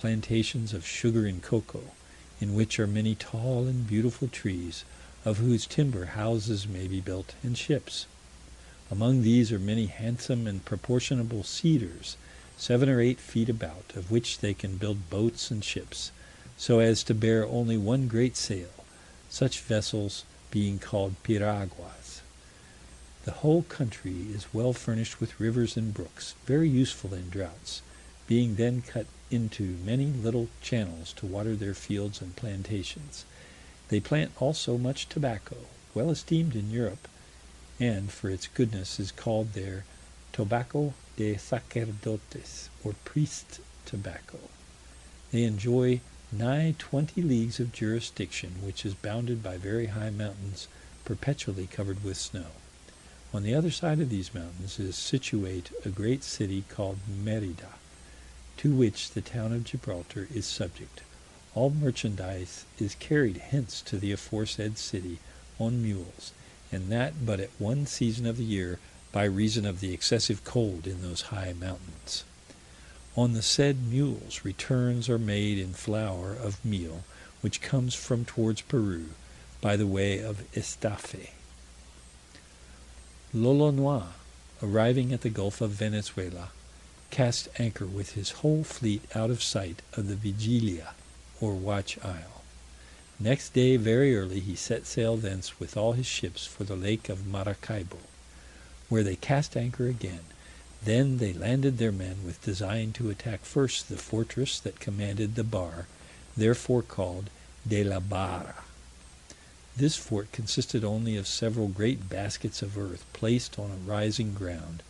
plantations of sugar and cocoa, in which are many tall and beautiful trees, of whose timber houses may be built and ships. Among these are many handsome and proportionable cedars, 7 or 8 feet about, of which they can build boats and ships, so as to bear only one great sail, such vessels being called piraguas. The whole country is well furnished with rivers and brooks, very useful in droughts, being then cut into many little channels to water their fields and plantations. They plant also much tobacco, well esteemed in Europe, and for its goodness is called there tobacco de sacerdotes, or priest tobacco. They enjoy nigh 20 leagues of jurisdiction, which is bounded by very high mountains, perpetually covered with snow. On the other side of these mountains is situate a great city called Merida, to which the town of Gibraltar is subject. All merchandise is carried hence to the aforesaid city on mules, and that but at one season of the year, by reason of the excessive cold in those high mountains. On the said mules returns are made in flour of meal, which comes from towards Peru, by the way of Estafe. Lolonois, arriving at the Gulf of Venezuela, cast anchor with his whole fleet out of sight of the Vigilia, or watch isle. Next day very early he set sail thence with all his ships for the lake of Maracaibo, where they cast anchor again. Then they landed their men with design to attack first the fortress that commanded the bar, therefore called de la Barra. This fort consisted only of several great baskets of earth placed on a rising ground,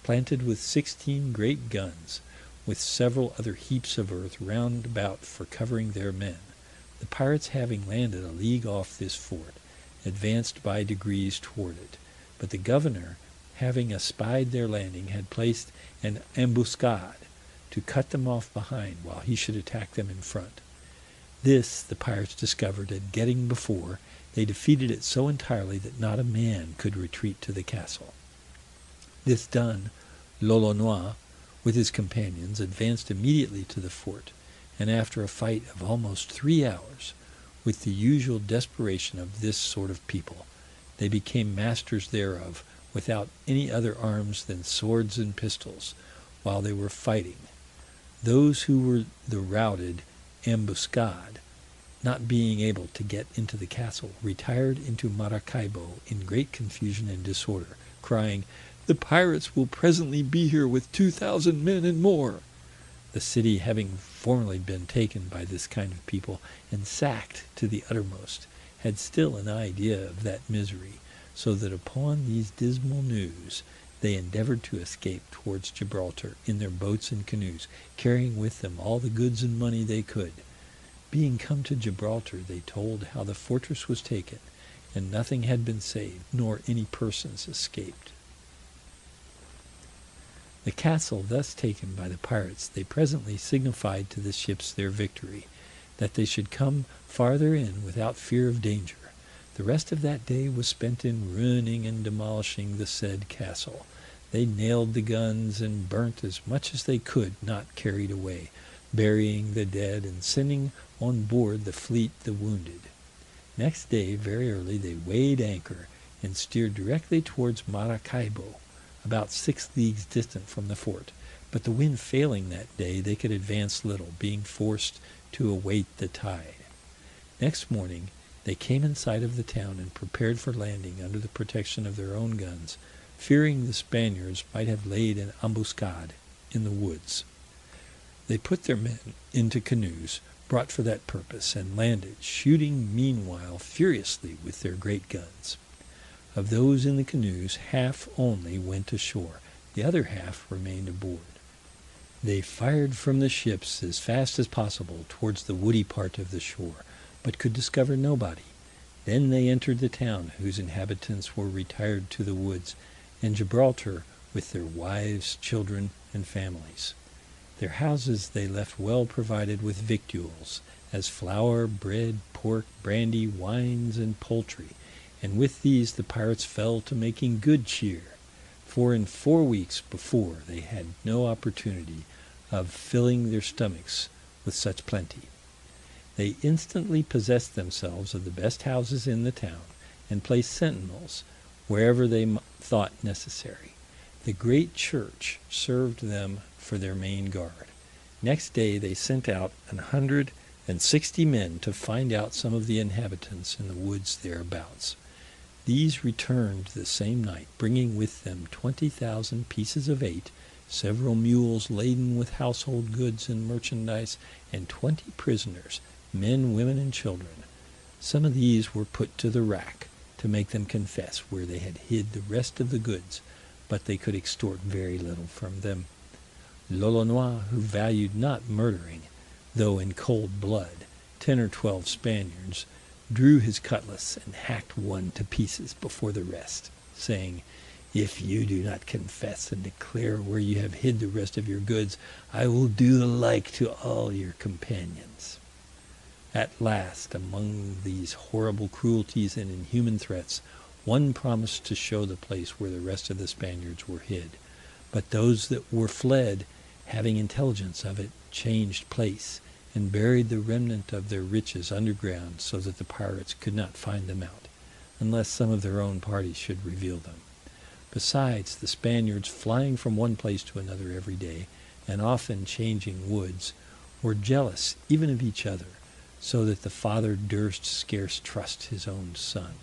planted with 16 great guns, with several other heaps of earth round about for covering their men. The pirates having landed a league off this fort, advanced by degrees toward it, but the governor, having espied their landing, had placed an ambuscade to cut them off behind, while he should attack them in front. This the pirates discovered, and getting before, they defeated it so entirely that not a man could retreat to the castle. This done, Lolonois, with his companions, advanced immediately to the fort, and after a fight of almost 3 hours, with the usual desperation of this sort of people, they became masters thereof, without any other arms than swords and pistols, while they were fighting. Those who were the routed ambuscade, not being able to get into the castle, retired into Maracaibo in great confusion and disorder, crying, "The pirates will presently be here with 2,000 men and more," the city having formerly been taken by this kind of people, and sacked to the uttermost, had still an idea of that misery, so that upon these dismal news, they endeavored to escape towards Gibraltar in their boats and canoes, carrying with them all the goods and money they could. Being come to Gibraltar, they told how the fortress was taken, and nothing had been saved, nor any persons escaped. The castle thus taken by the pirates, they presently signified to the ships their victory, that they should come farther in without fear of danger. The rest of that day was spent in ruining and demolishing the said castle. They nailed the guns, and burnt as much as they could not carried away, burying the dead, and sending on board the fleet the wounded. Next day, very early, they weighed anchor, and steered directly towards Maracaibo, about 6 leagues distant from the fort, but the wind failing that day, they could advance little, being forced to await the tide. Next morning they came in sight of the town, and prepared for landing under the protection of their own guns, fearing the Spaniards might have laid an ambuscade in the woods. They put their men into canoes, brought for that purpose, and landed, shooting meanwhile furiously with their great guns. Of those in the canoes, half only went ashore, the other half remained aboard. They fired from the ships as fast as possible towards the woody part of the shore, but could discover nobody. Then they entered the town, whose inhabitants were retired to the woods, and Gibraltar, with their wives, children, and families. Their houses they left well provided with victuals, as flour, bread, pork, brandy, wines, and poultry, and with these the pirates fell to making good cheer, for in 4 weeks before they had no opportunity of filling their stomachs with such plenty. They instantly possessed themselves of the best houses in the town, and placed sentinels wherever they thought necessary. The great church served them for their main guard. Next day they sent out 160 men to find out some of the inhabitants in the woods thereabouts. These returned the same night, bringing with them 20,000 pieces of eight, several mules laden with household goods and merchandise, and 20 prisoners, men, women, and children. Some of these were put to the rack, to make them confess where they had hid the rest of the goods, but they could extort very little from them. Lolonois, who valued not murdering, though in cold blood, 10 or 12 Spaniards, drew his cutlass and hacked one to pieces before the rest, saying, "If you do not confess and declare where you have hid the rest of your goods, I will do the like to all your companions." At last, among these horrible cruelties and inhuman threats, one promised to show the place where the rest of the Spaniards were hid, but those that were fled, having intelligence of it, changed place, and buried the remnant of their riches underground, so that the pirates could not find them out, unless some of their own party should reveal them. Besides, the Spaniards, flying from one place to another every day, and often changing woods, were jealous even of each other, so that the father durst scarce trust his own son.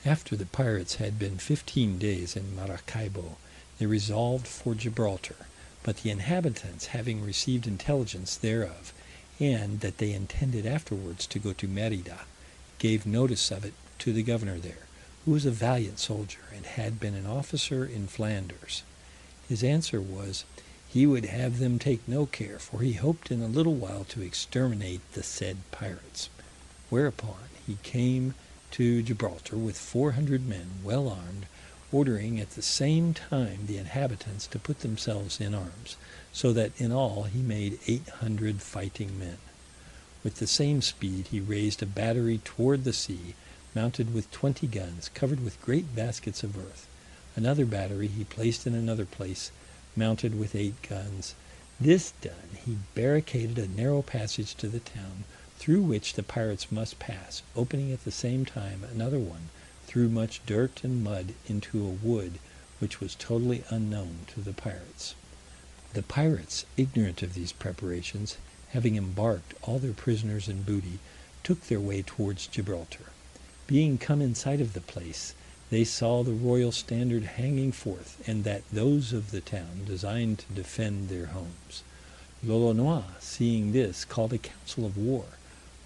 After the pirates had been 15 days in Maracaibo, they resolved for Gibraltar, but the inhabitants, having received intelligence thereof, and that they intended afterwards to go to Merida, gave notice of it to the governor there, who was a valiant soldier, and had been an officer in Flanders. His answer was, he would have them take no care, for he hoped in a little while to exterminate the said pirates. Whereupon he came to Gibraltar with 400 men, well armed, ordering at the same time the inhabitants to put themselves in arms, so that in all he made 800 fighting men. With the same speed he raised a battery toward the sea, mounted with 20 guns, covered with great baskets of earth. Another battery he placed in another place, mounted with 8 guns. This done, he barricaded a narrow passage to the town, through which the pirates must pass, opening at the same time another one, through much dirt and mud, into a wood which was totally unknown to the pirates. The pirates, ignorant of these preparations, having embarked all their prisoners and booty, took their way towards Gibraltar. Being come in sight of the place, they saw the royal standard hanging forth, and that those of the town designed to defend their homes. Lolonois, seeing this, called a council of war,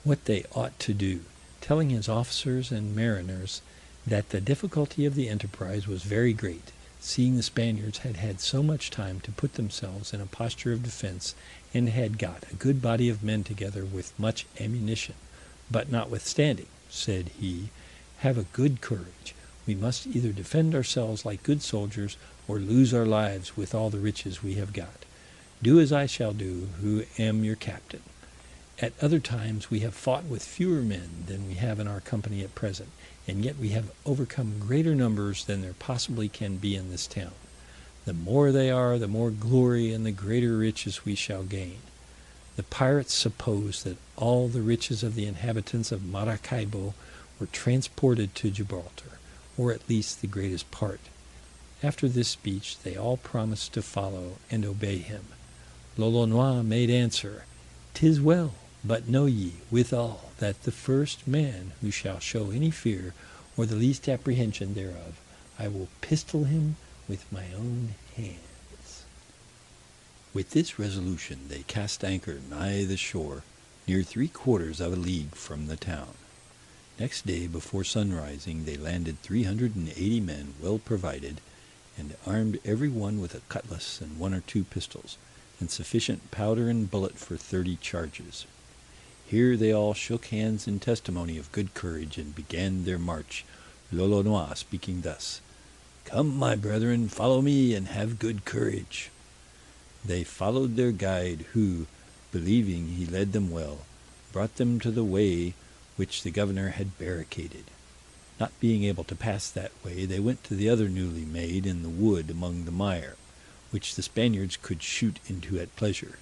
what they ought to do, telling his officers and mariners that the difficulty of the enterprise was very great, seeing the Spaniards had had so much time to put themselves in a posture of defense, and had got a good body of men together with much ammunition. But notwithstanding, said he, have a good courage. We must either defend ourselves like good soldiers, or lose our lives with all the riches we have got. Do as I shall do, who am your captain. At other times we have fought with fewer men than we have in our company at present, and yet we have overcome greater numbers than there possibly can be in this town. The more they are, the more glory and the greater riches we shall gain. The pirates suppose that all the riches of the inhabitants of Maracaibo were transported to Gibraltar, or at least the greatest part. After this speech they all promised to follow and obey him. Lolonois made answer, "'Tis well, but know ye, withal, that the first man who shall show any fear, or the least apprehension thereof, I will pistol him with my own hands." With this resolution they cast anchor nigh the shore, near 3/4 of a league from the town. Next day, before sunrising, they landed 380 men well provided, and armed every one with a cutlass and 1 or 2 pistols, and sufficient powder and bullet for 30 charges. Here they all shook hands in testimony of good courage, and began their march, Lolonois speaking thus: "Come, my brethren, follow me, and have good courage." They followed their guide, who, believing he led them well, brought them to the way which the governor had barricaded. Not being able to pass that way, they went to the other newly made in the wood among the mire, which the Spaniards could shoot into at pleasure,